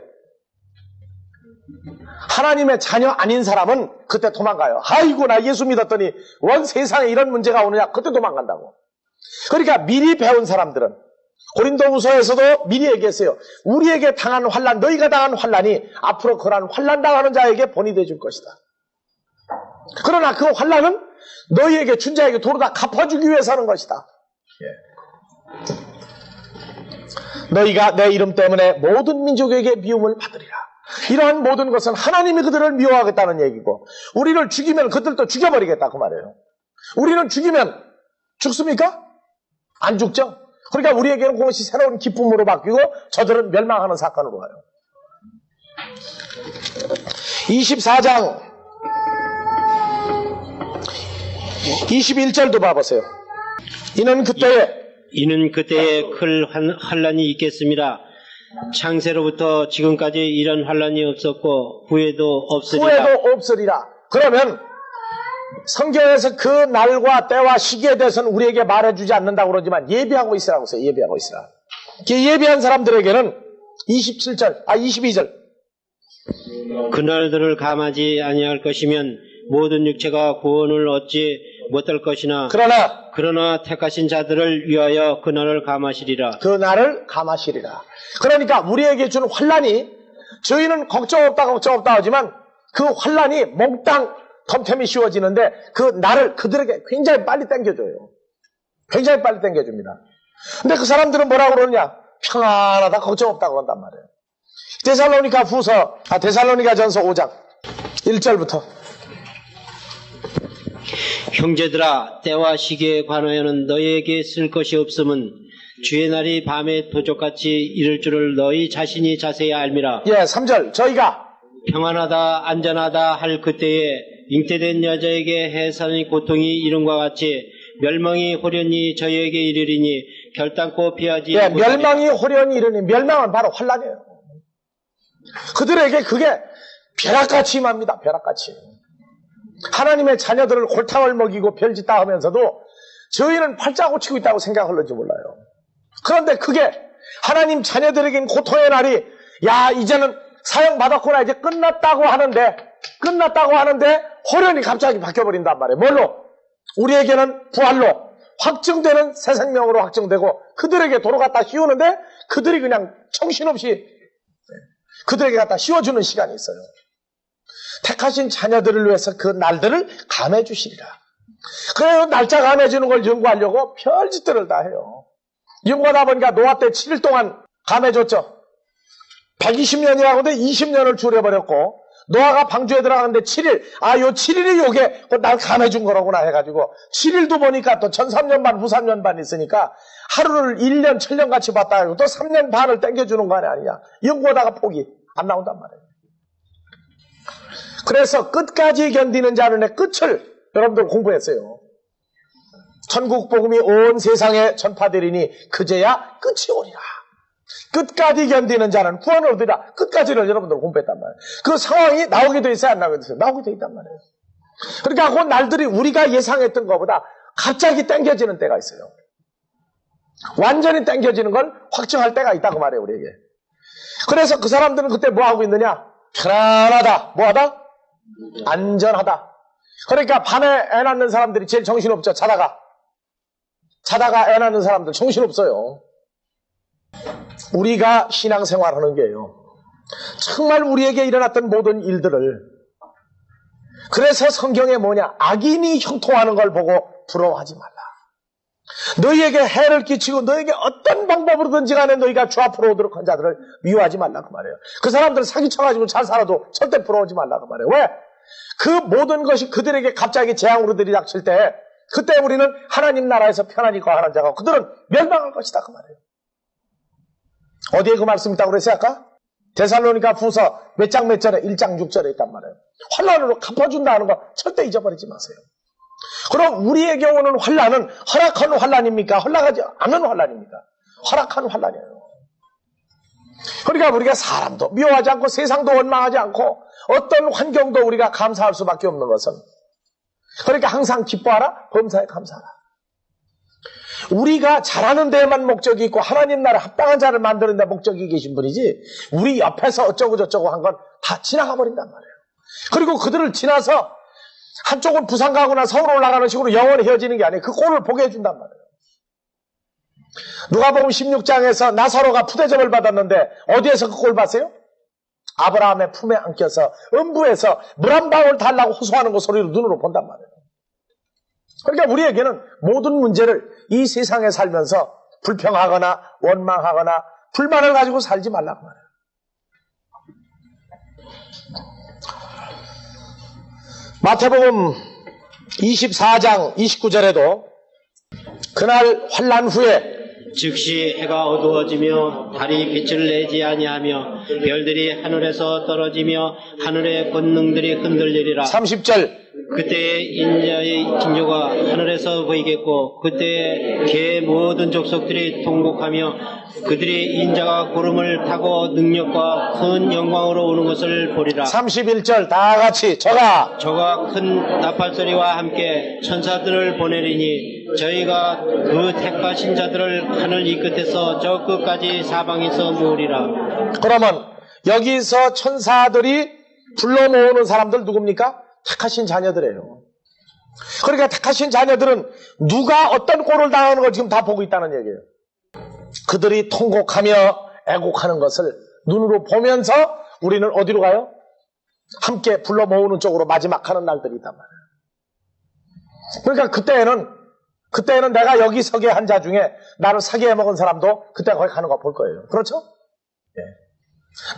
A: 하나님의 자녀 아닌 사람은 그때 도망가요. 아이고 나 예수 믿었더니 원 세상에 이런 문제가 오느냐, 그때 도망간다고. 그러니까 미리 배운 사람들은 고린도후서에서도 미리 얘기했어요. 우리에게 당한 환난, 너희가 당한 환난이 앞으로 그러한 환난 당하는 자에게 본이 되어줄 것이다. 그러나 그 환난은 너희에게 준 자에게 도로 다 갚아주기 위해서 하는 것이다. 너희가 내 이름 때문에 모든 민족에게 미움을 받으리라. 이러한 모든 것은 하나님이 그들을 미워하겠다는 얘기고, 우리를 죽이면 그들도 죽여버리겠다 그 말이에요. 우리는 죽이면 죽습니까? 안 죽죠? 그러니까 우리에게는 그것이 새로운 기쁨으로 바뀌고 저들은 멸망하는 사건으로 가요. 24장 21절도 봐보세요. 이는 그때에
B: 큰 환란이 있겠습니다. 창세로부터 지금까지 이런 환란이 없었고 후에도 없으리라. 그러면 성경에서 그 날과 때와 시기에 대해서는 우리에게 말해주지 않는다고 그러지만 예비하고 있으라고 했어요. 예비하고 있으라. 예비한 사람들에게는 22절 그날들을 감하지 아니할 것이면 모든 육체가 구원을 얻지 못할 것이나 그러나 택하신 자들을 위하여 그날을 감하시리라.
A: 그러니까 우리에게 준 환란이, 저희는 걱정 없다 하지만 그 환란이 몽땅 덤템이 씌워지는데 그 날을 그들에게 굉장히 빨리 당겨줘요. 굉장히 빨리 당겨줍니다. 근데 그 사람들은 뭐라고 그러느냐? 평안하다, 걱정 없다고 한단 말이에요. 데살로니가전서 5장 1절부터.
B: 형제들아, 때와 시기에 관하여는 너희에게 쓸 것이 없음은 주의 날이 밤에 도적같이 이를 줄을 너희 자신이 자세히 알미라.
A: 3절. 저희가
B: 평안하다 안전하다 할 그때에 잉태된 여자에게 해산의 고통이 이름과 같이 멸망이 호련히 저희에게 이르리니 결단코 피하지 못하리라.
A: 멸망이 호련히 이르니, 멸망은 바로 환란이에요. 그들에게 그게 벼락같이 임합니다. 벼락같이. 하나님의 자녀들을 골탕을 먹이고 별짓다 하면서도 저희는 팔자 고치고 있다고 생각할는지 몰라요. 그런데 그게 하나님 자녀들에겐 고통의 날이, 이제는 사형받았구나, 이제 끝났다고 하는데 호련히 갑자기 바뀌어버린단 말이에요. 뭘로? 우리에게는 부활로 확증되는 새 생명으로 확증되고 그들에게 도로 갖다 씌우는데 그들이 그냥 정신없이 그들에게 갖다 씌워주는 시간이 있어요. 택하신 자녀들을 위해서 그 날들을 감해 주시리라. 그래요. 날짜 감해 주는 걸 연구하려고 별짓들을 다 해요. 연구하다 보니까 노아 때 7일 동안 감해 줬죠. 120년이라고 하는데 20년을 줄여버렸고, 노아가 방주에 들어가는데 7일, 요 7일이 요게 날 감해 준 거라구나 해가지고 7일도 보니까 또 1300년 반, 9,3년 반 있으니까 하루를 1년, 7년 같이 봤다 하고 또 3년 반을 땡겨주는 거 아니냐. 연구하다가 폭이 안 나온단 말이에요. 그래서 끝까지 견디는 자는 끝을 여러분들 공부했어요. 천국 복음이 온 세상에 전파되리니 그제야 끝이 오리라. 끝까지 견디는 자는 구원을 얻으리라. 끝까지를 여러분들 공부했단 말이에요. 그 상황이 나오게 돼 있어요, 안 나오게 돼 있어요? 나오게 돼 있단 말이에요. 그러니까 그 날들이 우리가 예상했던 것보다 갑자기 땡겨지는 때가 있어요. 완전히 땡겨지는 걸 확증할 때가 있다고 말해요, 우리에게. 그래서 그 사람들은 그때 뭐 하고 있느냐? 편안하다. 뭐하다? 안전하다. 그러니까 밤에 애 낳는 사람들이 제일 정신없죠. 자다가 애 낳는 사람들 정신없어요. 우리가 신앙생활하는 게요, 정말 우리에게 일어났던 모든 일들을, 그래서 성경에 뭐냐, 악인이 형통하는 걸 보고 부러워하지 말라. 너희에게 해를 끼치고 너희에게 어떤 방법으로든지 간에 너희가 주 앞으로 오도록 한 자들을 미워하지 말라 그 말이에요. 그 사람들 사기쳐가지고 잘 살아도 절대 부러워하지 말라 그 말이에요. 왜? 그 모든 것이 그들에게 갑자기 재앙으로 들이닥칠 때 그때 우리는 하나님 나라에서 편안히 거하는 자가 그들은 멸망할 것이다 그 말이에요. 어디에 그 말씀 있다고 그랬어요 아까? 데살로니가 후서 몇 장 몇 절에 1장 6절에 있단 말이에요. 환난으로 갚아준다는 거 절대 잊어버리지 마세요. 그럼 우리에게 오는 환난은 허락한 환난입니까? 허락하지 않은 환난입니까? 허락한 환난이에요. 그러니까 우리가 사람도 미워하지 않고 세상도 원망하지 않고 어떤 환경도 우리가 감사할 수밖에 없는 것은 그러니까 항상 기뻐하라, 범사에 감사하라. 우리가 잘하는 데에만 목적이 있고 하나님 나라 합당한 자를 만드는 데 목적이 계신 분이지 우리 옆에서 어쩌고 저쩌고 한 건 다 지나가 버린단 말이에요. 그리고 그들을 지나서 한쪽은 부산 가거나 서울 올라가는 식으로 영원히 헤어지는 게 아니에요. 그 꼴을 보게 해준단 말이에요. 누가복음 16장에서 나사로가 푸대접을 받았는데 어디에서 그 꼴 봤어요? 아브라함의 품에 안겨서 음부에서 물 한 방울 달라고 호소하는 거 소리로 눈으로 본단 말이에요. 그러니까 우리에게는 모든 문제를 이 세상에 살면서 불평하거나 원망하거나 불만을 가지고 살지 말라고 말해요. 마태복음 24장 29절에도 그날 환난 후에
B: 즉시 해가 어두워지며 달이 빛을 내지 아니하며 별들이 하늘에서 떨어지며 하늘의 권능들이 흔들리리라.
A: 30절
B: 그때 인자의 징조가 하늘에서 보이겠고 그때 개 모든 족속들이 통곡하며 그들이 인자가 구름을 타고 능력과 큰 영광으로 오는 것을 보리라.
A: 31절 다 같이 저가
B: 큰 나팔소리와 함께 천사들을 보내리니 저희가 그 택하신 자들을 하늘 이 끝에서 저 끝까지 사방에서 모으리라.
A: 그러면 여기서 천사들이 불러 모으는 사람들 누굽니까? 택하신 자녀들이에요. 그러니까 택하신 자녀들은 누가 어떤 꼴을 당하는 걸 지금 다 보고 있다는 얘기예요. 그들이 통곡하며 애곡하는 것을 눈으로 보면서 우리는 어디로 가요? 함께 불러 모으는 쪽으로 마지막 하는 날들이 있단 말이에요. 그러니까 그때에는 내가 여기 서게 한 자 중에 나를 사기해 먹은 사람도 그때 거기 가는 거 볼 거예요. 그렇죠? 예.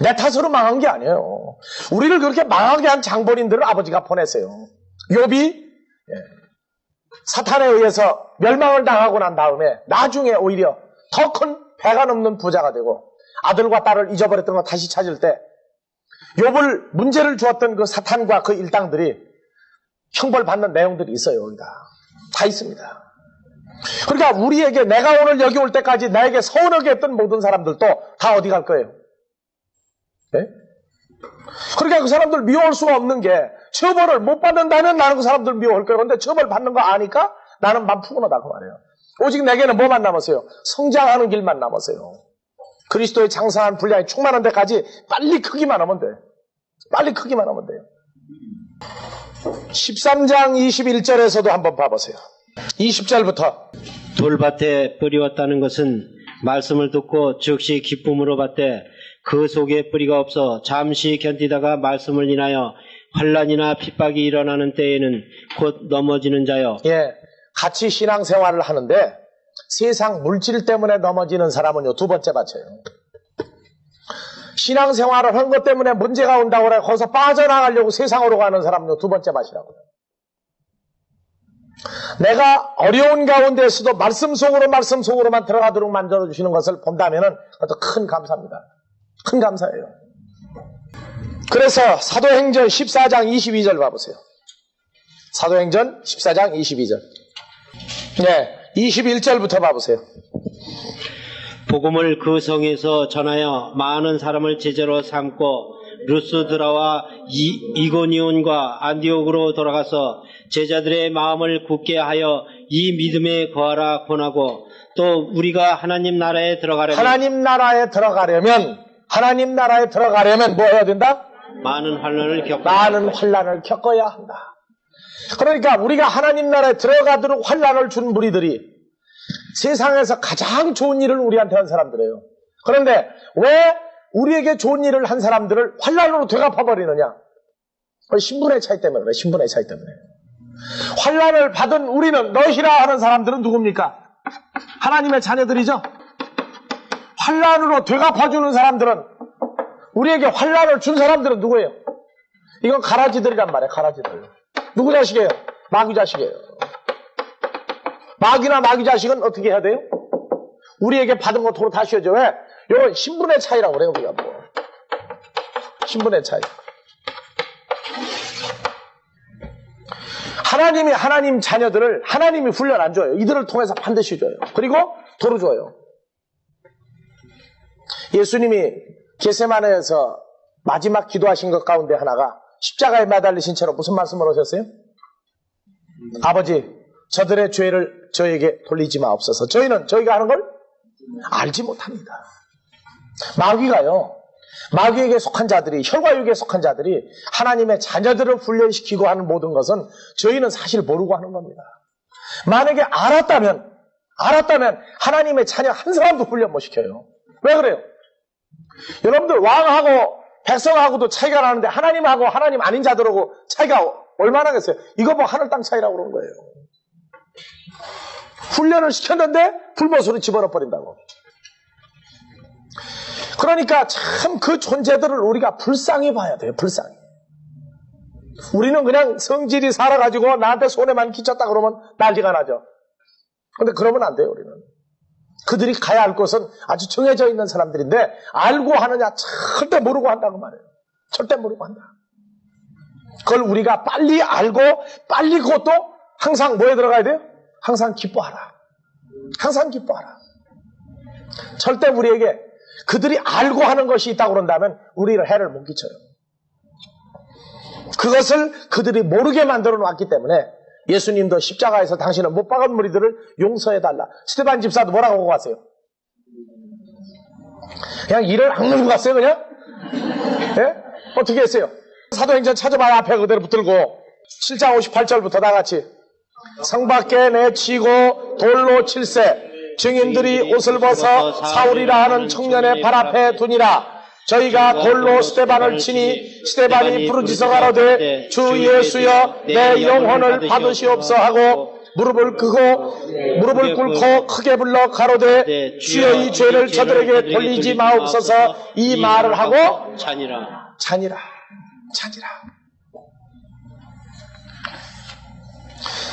A: 내 탓으로 망한 게 아니에요. 우리를 그렇게 망하게 한 장본인들을 아버지가 보냈어요. 욥이 사탄에 의해서 멸망을 당하고 난 다음에 나중에 오히려 더 큰 배가 넘는 부자가 되고 아들과 딸을 잊어버렸던 거 다시 찾을 때 욥을 문제를 주었던 그 사탄과 그 일당들이 형벌받는 내용들이 있어요. 여기다 다 있습니다. 그러니까 우리에게 내가 오늘 여기 올 때까지 나에게 서운하게 했던 모든 사람들도 다 어디 갈 거예요? 네? 그러니까 그 사람들 미워할 수가 없는 게 처벌을 못 받는다면 나는 그 사람들 미워할 거예요. 그런데 처벌 받는 거 아니까 나는 맘 푸근하다 그 말이에요. 오직 내게는 뭐만 남았어요? 성장하는 길만 남았어요. 그리스도의 장사한 분량이 충만한 데까지 빨리 크기만 하면 돼. 빨리 크기만 하면 돼요. 13장 21절에서도 한번 봐보세요. 20절부터
B: 돌밭에 뿌리웠다는 것은 말씀을 듣고 즉시 기쁨으로 받되 그 속에 뿌리가 없어 잠시 견디다가 말씀을 인하여 환난이나 핍박이 일어나는 때에는 곧 넘어지는 자요.
A: 예, 같이 신앙생활을 하는데 세상 물질 때문에 넘어지는 사람은요 두 번째 밭이에요. 신앙생활을 한 것 때문에 문제가 온다고 그래 거기서 빠져나가려고 세상으로 가는 사람은요 두 번째 밭이라고요. 내가 어려운 가운데서도 말씀 속으로만 들어가도록 만들어주시는 것을 본다면은 그것도 큰 감사입니다. 큰 감사예요. 그래서 사도행전 14장 22절 봐보세요. 사도행전 14장 22절. 네, 21절부터 봐보세요.
B: 복음을 그 성에서 전하여 많은 사람을 제자로 삼고 루스드라와 이고니온과 안디옥으로 돌아가서 제자들의 마음을 굳게 하여 이 믿음에 거하라 권하고 또 우리가 하나님 나라에 들어가려면 뭐 해야 된다? 많은 환난을 겪어야 한다. 그러니까 우리가 하나님 나라에 들어가도록 환난을 준 무리들이 세상에서 가장 좋은 일을 우리한테 한 사람들이에요. 그런데 왜 우리에게 좋은 일을 한 사람들을 환난으로 되갚아버리느냐? 신분의 차이 때문에 그래. 신분의 차이 때문에. 환난을 받은 우리는 너희라 하는 사람들은 누굽니까?
A: 하나님의 자녀들이죠. 환난으로 되갚아주는 사람들은, 우리에게 환난을 준 사람들은 누구예요? 이건 가라지들이란 말이에요. 가라지들. 누구 자식이에요? 마귀 자식이에요. 마귀나 마귀 자식은 어떻게 해야 돼요? 우리에게 받은 거 도로 다시 해줘. 왜? 이건 신분의 차이라고 그래요. 우리가 뭐. 신분의 차이. 하나님이 하나님 자녀들을 하나님이 훈련 안 줘요. 이들을 통해서 반드시 줘요. 그리고 도로 줘요. 예수님이 겟세마네에서 마지막 기도하신 것 가운데 하나가 십자가에 매달리신 채로 무슨 말씀을 하셨어요? 아버지, 저들의 죄를 저에게 돌리지 마옵소서. 저희는 저희가 하는 걸 알지 못합니다. 마귀가요, 마귀에게 속한 자들이, 혈과 육에 속한 자들이 하나님의 자녀들을 훈련시키고 하는 모든 것은 저희는 사실 모르고 하는 겁니다. 만약에 알았다면 하나님의 자녀 한 사람도 훈련 못 시켜요. 왜 그래요? 여러분들 왕하고 백성하고도 차이가 나는데 하나님하고 하나님 아닌 자들하고 차이가 얼마나 나겠어요? 이거 뭐 하늘 땅 차이라고 그러는 거예요. 훈련을 시켰는데 불못으로 집어넣어 버린다고. 그러니까 참 그 존재들을 우리가 불쌍히 봐야 돼요. 불쌍히. 우리는 그냥 성질이 살아가지고 나한테 손해만 끼쳤다 그러면 난리가 나죠. 근데 그러면 안 돼요. 우리는. 그들이 가야 할 곳은 아주 정해져 있는 사람들인데 알고 하느냐? 절대 모르고 한다고 말해요. 절대 모르고 한다. 그걸 우리가 빨리 알고 빨리 그것도 항상 뭐에 들어가야 돼요? 항상 기뻐하라. 항상 기뻐하라. 절대 우리에게 그들이 알고 하는 것이 있다고 그런다면 우리를 해를 못 끼쳐요. 그것을 그들이 모르게 만들어 놨기 때문에 예수님도 십자가에서 당신은 못 박은 무리들을 용서해달라. 스데반 집사도 뭐라고 하고 갔어요? 그냥 이를 악물고 갔어요, 그냥? 예? 어떻게 했어요? 사도행전 찾아봐야 앞에 그대로 붙들고 7장 58절부터 다 같이 성 밖에 내치고 돌로 칠세 증인들이 옷을 벗어 사울이라 하는 청년의 발 앞에 두니라. 저희가 돌로 스데반을 치니 스데반이 부르짖어 가로되 주 예수여 내 영혼을 받으시옵소 하고 무릎을 꿇고 크게 불러 가로되 주여 이 죄를 저들에게 돌리지 마옵소서. 이 말을 하고 찬이라.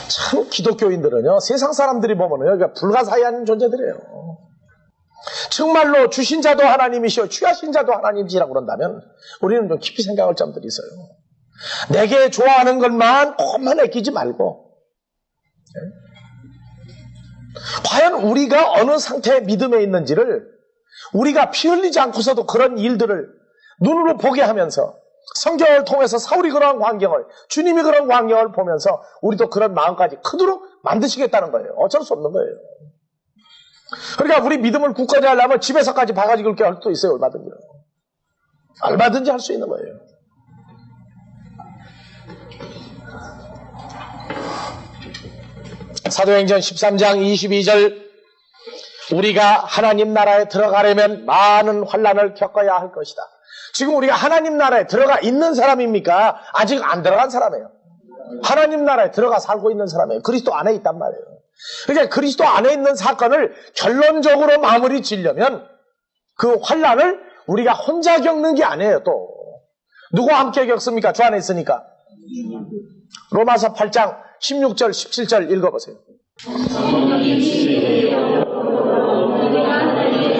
A: 참 기독교인들은요, 세상 사람들이 보면요, 그러니까 불가사의한 존재들이에요. 정말로 주신 자도 하나님이시오 취하신 자도 하나님이시라고 그런다면 우리는 좀 깊이 생각할 점들이 있어요. 내게 좋아하는 것만 조금만 아끼지 말고, 과연 우리가 어느 상태의 믿음에 있는지를 우리가 피 흘리지 않고서도 그런 일들을 눈으로 보게 하면서 성경을 통해서 사울이 그런 광경을, 주님이 그런 광경을 보면서 우리도 그런 마음까지 크도록 만드시겠다는 거예요. 어쩔 수 없는 거예요. 그러니까 우리 믿음을 굳건히 하려면 집에서까지 바가지 긁게 할 수도 있어요. 얼마든지 할 수 있는 거예요. 사도행전 13장 22절 우리가 하나님 나라에 들어가려면 많은 환난을 겪어야 할 것이다. 지금 우리가 하나님 나라에 들어가 있는 사람입니까? 아직 안 들어간 사람이에요. 하나님 나라에 들어가 살고 있는 사람이에요. 그리스도 안에 있단 말이에요. 그러니까 그리스도 안에 있는 사건을 결론적으로 마무리 지으려면 그 환난을 우리가 혼자 겪는 게 아니에요. 또 누구와 함께 겪습니까? 주 안에 있으니까. 로마서 8장 16절 17절 읽어보세요.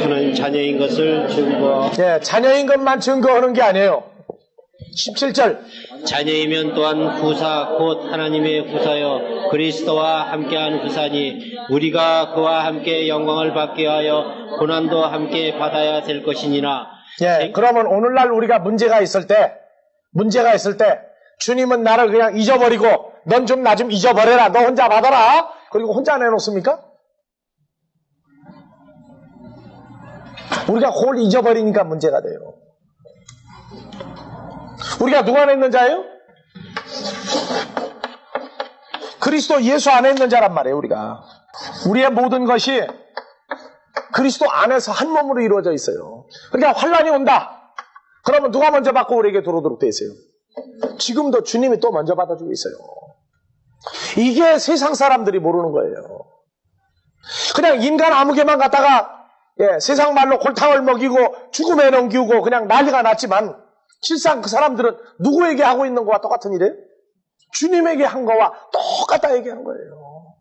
B: 하나님 자녀인 것을 증거.
A: 네, 자녀인 것만 증거하는 게 아니에요. 17절
B: 자녀이면 또한 후사 곧 하나님의 후사여 그리스도와 함께한 후사니 우리가 그와 함께 영광을 받게 하여 고난도 함께 받아야 될 것이니라.
A: 예, 그러면 오늘날 우리가 문제가 있을 때 주님은 나를 그냥 잊어버리고 넌 좀 나 좀 잊어버려라. 너 혼자 받아라. 그리고 혼자 내놓습니까? 우리가 그걸 잊어버리니까 문제가 돼요. 우리가 누구 안에 있는 자예요? 그리스도 예수 안에 있는 자란 말이에요. 우리의 모든 것이 그리스도 안에서 한 몸으로 이루어져 있어요. 그러니까 환난이 온다. 그러면 누가 먼저 받고 우리에게 들어오도록 돼 있어요? 지금도 주님이 또 먼저 받아주고 있어요. 이게 세상 사람들이 모르는 거예요. 그냥 인간 아무개만 갖다가 세상 말로 골탕을 먹이고 죽음에 넘기고 그냥 난리가 났지만 실상 그 사람들은 누구에게 하고 있는 거와 똑같은 일이에요? 주님에게 한 거와 똑같다 얘기하는 거예요.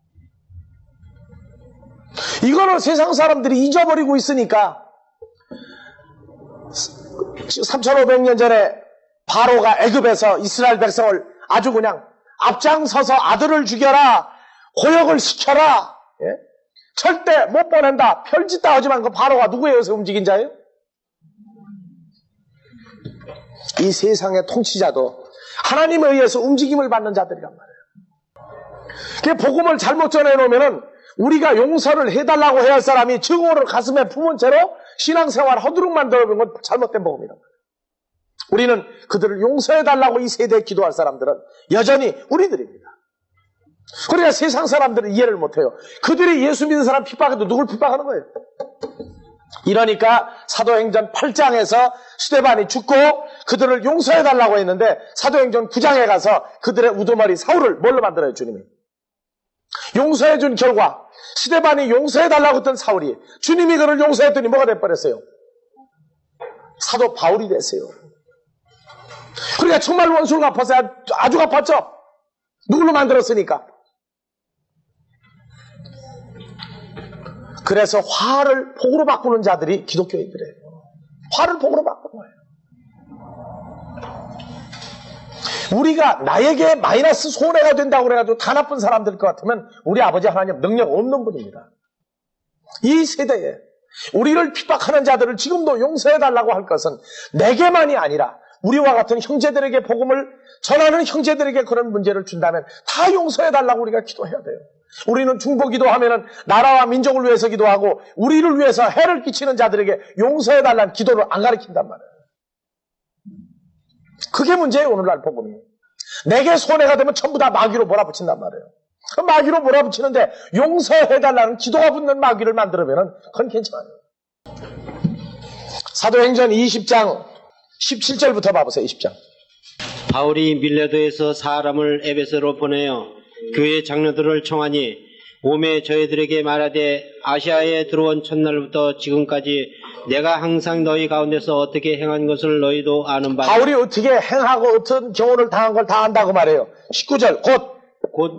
A: 이거는 세상 사람들이 잊어버리고 있으니까 3500년 전에 바로가 애굽에서 이스라엘 백성을 아주 그냥 앞장서서 아들을 죽여라, 고역을 시켜라, 절대 못 보낸다, 별짓다 하지만 그 바로가 누구에 의해서 움직인 자예요? 이 세상의 통치자도 하나님에 의해서 움직임을 받는 자들이란 말이에요. 복음을 잘못 전해놓으면은 우리가 용서를 해달라고 해야 할 사람이 증오를 가슴에 품은 채로 신앙생활 허드렛 만들어놓은 건 잘못된 복음이란 말이에요. 우리는 그들을 용서해달라고 이 세대에 기도할 사람들은 여전히 우리들입니다. 그러니까 세상 사람들은 이해를 못해요. 그들이 예수 믿는 사람 핍박해도 누굴 핍박하는 거예요? 이러니까 사도행전 8장에서 스데반이 죽고 그들을 용서해달라고 했는데 사도행전 9장에 가서 그들의 우두머리 사울을 뭘로 만들어요, 주님이? 용서해준 결과 스데반이 용서해달라고 했던 사울이 주님이 그를 용서했더니 뭐가 돼버렸어요? 사도 바울이 됐어요. 그러니까 정말 원수를 갚았어요. 아주 갚았죠. 누굴로 만들었으니까. 그래서 화를 복으로 바꾸는 자들이 기독교인들이에요. 화를 복으로 바꾸는 거예요. 우리가 나에게 마이너스 손해가 된다고 그래가지고 다 나쁜 사람들일 것 같으면 우리 아버지 하나님 능력 없는 분입니다. 이 세대에 우리를 핍박하는 자들을 지금도 용서해달라고 할 것은 내게만이 아니라 우리와 같은 형제들에게 복음을 전하는 형제들에게 그런 문제를 준다면 다 용서해달라고 우리가 기도해야 돼요. 우리는 중보 기도하면은 나라와 민족을 위해서 기도하고 우리를 위해서 해를 끼치는 자들에게 용서해달라는 기도를 안 가르친단 말이에요. 그게 문제예요. 오늘날 복음이. 내게 손해가 되면 전부 다 마귀로 몰아붙인단 말이에요. 그 마귀로 몰아붙이는데 용서해달라는 기도가 붙는 마귀를 만들어면은 그건 괜찮아요. 사도행전 20장 17절부터 봐보세요. 20장.
B: 바울이 밀레도에서 사람을 에베소로 보내어 교회 장로들을 청하니 오매 저희들에게 말하되 아시아에 들어온 첫날부터 지금까지 내가 항상 너희 가운데서 어떻게 행한 것을 너희도 아는 바니
A: 바울이 어떻게 행하고 어떤 교훈을 당한 걸 다 안다고 말해요. 19절
B: 곧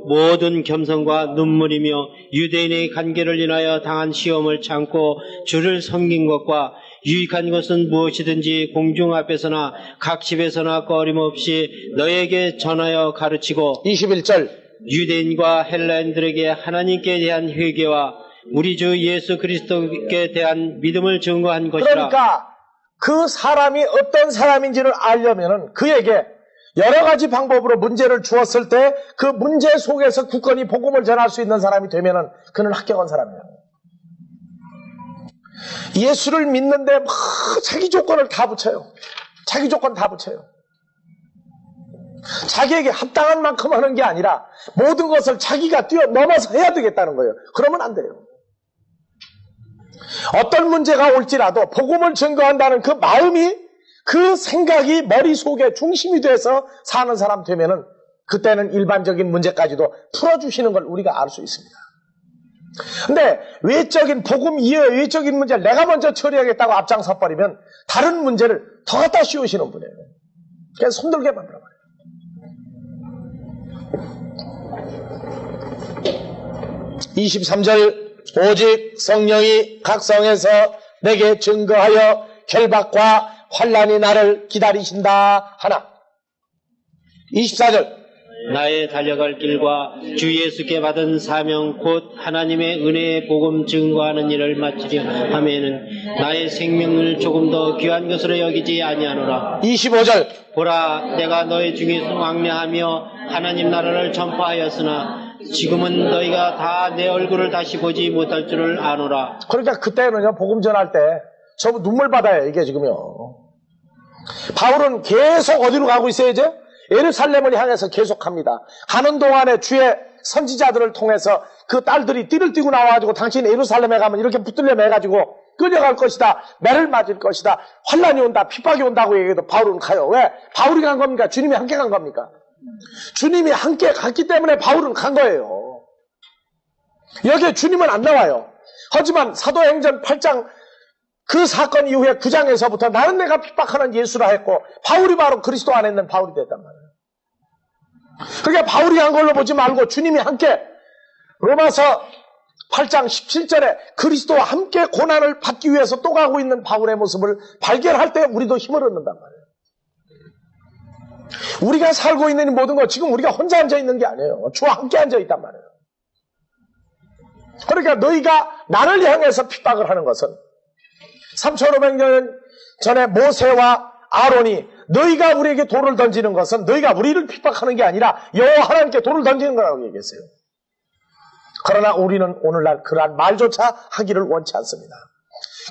B: 모든 겸손과 눈물이며 유대인의 관계를 인하여 당한 시험을 참고 주를 섬긴 것과 유익한 것은 무엇이든지 공중 앞에서나 각 집에서나 꺼림없이 너에게 전하여 가르치고
A: 21절
B: 유대인과 헬라인들에게 하나님께 대한 회개와 우리 주 예수 그리스도께 대한 믿음을 증거한 것이라.
A: 그러니까 그 사람이 어떤 사람인지를 알려면은 그에게 여러 가지 방법으로 문제를 주었을 때 그 문제 속에서 굳건히 복음을 전할 수 있는 사람이 되면은 그는 합격한 사람이에요. 예수를 믿는데 막 자기 조건을 다 붙여요. 자기 조건 다 붙여요. 자기에게 합당한 만큼 하는 게 아니라 모든 것을 자기가 뛰어넘어서 해야 되겠다는 거예요. 그러면 안 돼요. 어떤 문제가 올지라도 복음을 증거한다는 그 마음이 그 생각이 머릿속에 중심이 돼서 사는 사람 되면은 그때는 일반적인 문제까지도 풀어주시는 걸 우리가 알 수 있습니다. 근데 외적인 복음 이외의 외적인 문제를 내가 먼저 처리하겠다고 앞장서 버리면 다른 문제를 더 갖다 씌우시는 분이에요. 그래서 손들게 만들어버려요. 23절 오직 성령이 각성해서 내게 증거하여 결박과 환난이 나를 기다리신다 하나. 24절
B: 나의 달려갈 길과 주 예수께 받은 사명 곧 하나님의 은혜의 복음 증거하는 일을 마치려 하면은 나의 생명을 조금 더 귀한 것으로 여기지 아니하노라.
A: 25절
B: 보라 내가 너희 중에서 왕래하며 하나님 나라를 전파하였으나 지금은 너희가 다 내 얼굴을 다시 보지 못할 줄을 아노라.
A: 그러니까 그때는요 복음 전할 때 전부 눈물 받아요. 이게 지금요. 바울은 계속 어디로 가고 있어요 이제? 예루살렘을 향해서 계속합니다. 가는 동안에 주의 선지자들을 통해서 그 딸들이 띠를 띠고 나와가지고 당신 예루살렘에 가면 이렇게 붙들려 매가지고 끌려갈 것이다. 매를 맞을 것이다. 환난이 온다. 핍박이 온다고 얘기해도 바울은 가요. 왜? 바울이 간 겁니까? 주님이 함께 간 겁니까? 주님이 함께 갔기 때문에 바울은 간 거예요. 여기에 주님은 안 나와요. 하지만 사도행전 8장 그 사건 이후에 9장에서부터 나는 내가 핍박하는 예수라 했고 바울이 바로 그리스도 안에 있는 바울이 됐단 말이에요. 그러니까 바울이 한 걸로 보지 말고 주님이 함께 로마서 8장 17절에 그리스도와 함께 고난을 받기 위해서 또 가고 있는 바울의 모습을 발견할 때 우리도 힘을 얻는단 말이에요. 우리가 살고 있는 이 모든 것 지금 우리가 혼자 앉아 있는 게 아니에요. 주와 함께 앉아 있단 말이에요. 그러니까 너희가 나를 향해서 핍박을 하는 것은 3500년 전에 모세와 아론이 너희가 우리에게 돌을 던지는 것은 너희가 우리를 핍박하는 게 아니라 여호와 하나님께 돌을 던지는 거라고 얘기했어요. 그러나 우리는 오늘날 그러한 말조차 하기를 원치 않습니다.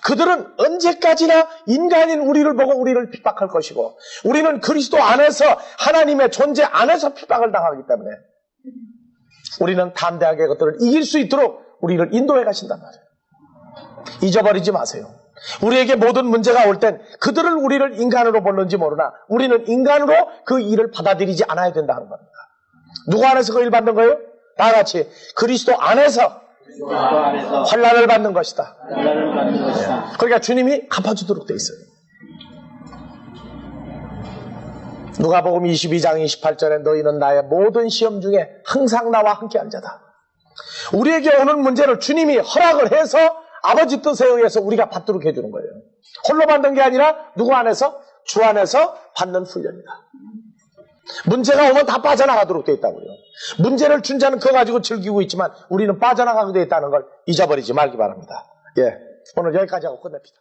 A: 그들은 언제까지나 인간인 우리를 보고 우리를 핍박할 것이고 우리는 그리스도 안에서 하나님의 존재 안에서 핍박을 당하기 때문에 우리는 담대하게 그것들을 이길 수 있도록 우리를 인도해 가신단 말이에요. 잊어버리지 마세요. 우리에게 모든 문제가 올 땐 그들은 우리를 인간으로 보는지 모르나 우리는 인간으로 그 일을 받아들이지 않아야 된다는 겁니다. 누구 안에서 그 일 받는 거예요? 다 같이 그리스도 안에서 환난을 받는 것이다. 그러니까 주님이 갚아주도록 돼 있어요. 누가복음 22장 28절에 너희는 나의 모든 시험 중에 항상 나와 함께 앉아다. 우리에게 오는 문제를 주님이 허락을 해서 아버지 뜻에 의해서 우리가 받도록 해주는 거예요. 홀로 받는 게 아니라 누구 안에서? 주 안에서 받는 훈련이다. 문제가 오면 다 빠져나가도록 되어 있다고요. 문제를 준 자는 그거 가지고 즐기고 있지만 우리는 빠져나가게 되어 있다는 걸 잊어버리지 말기 바랍니다. 예, 오늘 여기까지 하고 끝냅시다.